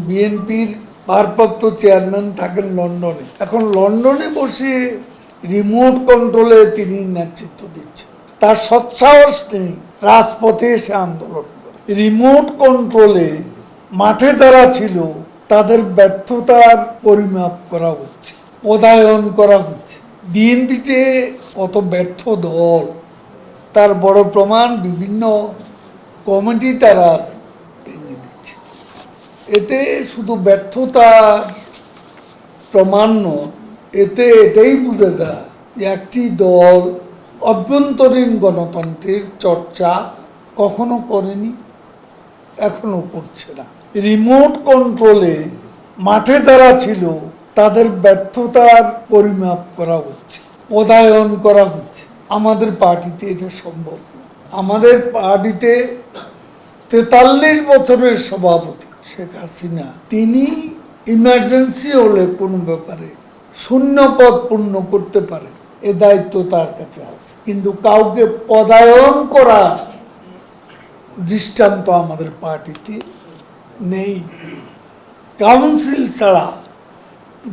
বিএনপির ভারপ্রাপ্ত চেয়ারম্যান থাকেন লন্ডনে। এখন লন্ডনে বসে রিমোট কন্ট্রোলে তিনি নেতৃত্ব দিচ্ছেন। তার সৎসাহস নেই রাজপথে এসে আন্দোলন করে। রিমোট কন্ট্রোলে মাঠে যারা ছিল তাদের ব্যর্থতার পরিমাপ করা হচ্ছে, পদায়ন করা হচ্ছে। বিএনপিতে কত ব্যর্থ দল তার বড় প্রমাণ বিভিন্ন কমিটি তারা ভেঙে দিচ্ছে। এতে শুধু ব্যর্থতার প্রমাণ নয়, এতে এটাই বোঝা যায় যে একটি দল অভ্যন্তরীণ গণতন্ত্রের চর্চা কখনো করেনি, এখনো করছে না। রিমোট কন্ট্রোলে মাঠে যারা ছিল তাদের ব্যর্থতার পরিমাপ করা হচ্ছে, পদায়ন করা হচ্ছে। আমাদের পার্টিতে এটা সম্ভব না। আমাদের পার্টিতে 43 বছরের সভাপতি শেখ হাসিনা, তিনি ইমার্জেন্সি হলে কোনো ব্যাপারে শূন্য পদ পূর্ণ করতে পারে, এ দায়িত্ব তার কাছে আছে। কিন্তু কাউকে পদায়ন করার দৃষ্টান্ত আমাদের পার্টিতে নেই। কাউন্সিল ছাড়া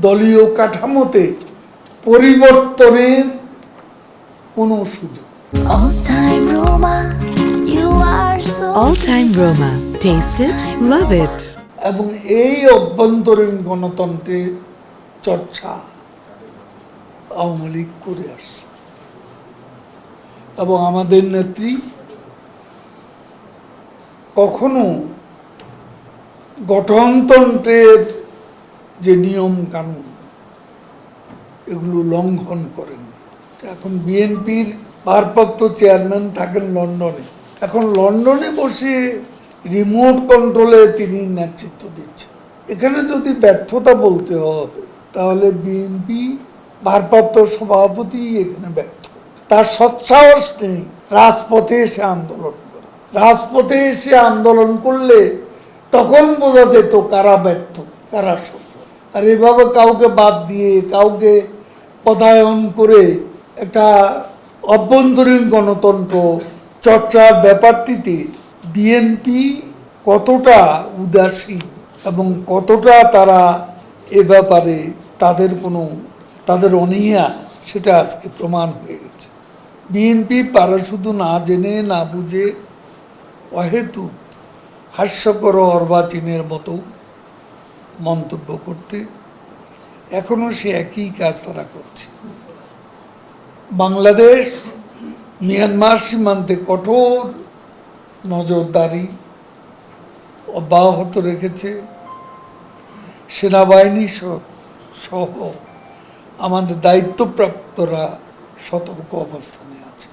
দলীয় কাঠামোতে পরিবর্তনের কোনো সুযোগ। All Time Roma. Taste it, love it. এবং এই অভ্যন্তরীণ গণতন্ত্রের চর্চা আওয়ামী লীগ করে আসছে এবং আমাদের নেত্রী কখনো গঠনতন্ত্রের যে নিয়ম কানুন এগুলো লঙ্ঘন করেননি। এখন বিএনপির ভারপ্রাপ্ত চেয়ারম্যান থাকেন লন্ডনে। এখন লন্ডনে বসে রিমোট কন্ট্রোলে তিনি নেতৃত্ব দিচ্ছেন। এখানে যদি ব্যর্থতা বলতে হয় তাহলে বিএনপি ভারপ্রাপ্ত সভাপতি এখানে ব্যর্থ। তার সৎসাহস নেই রাজপথে এসে আন্দোলন করা। রাজপথে এসে আন্দোলন করলে তখন বোঝা যেত কারা ব্যর্থ কারা সফল। আর এভাবে কাউকে বাদ দিয়ে কাউকে পদায়ন করে একটা অভ্যন্তরীণ গণতন্ত্র চর্চার ব্যাপারটিতে বিএনপি কতটা উদাসীন এবং কতটা তারা এ ব্যাপারে তাদের অনীহা সেটা আজকে প্রমাণ হয়ে গেছে। বিএনপি পারে শুধু না জেনে না বুঝে অহেতু হাস্যকর অর্বাচীনের মতো মন্তব্য করতে, এখনো সে একই কাজ তারা করছে। বাংলাদেশ মিয়ানমার সীমান্তে কঠোর নজরদারি অব্যাহত রেখেছে। সেনাবাহিনী সহ আমাদের দায়িত্বপ্রাপ্তরা সতর্ক অবস্থানে আছে।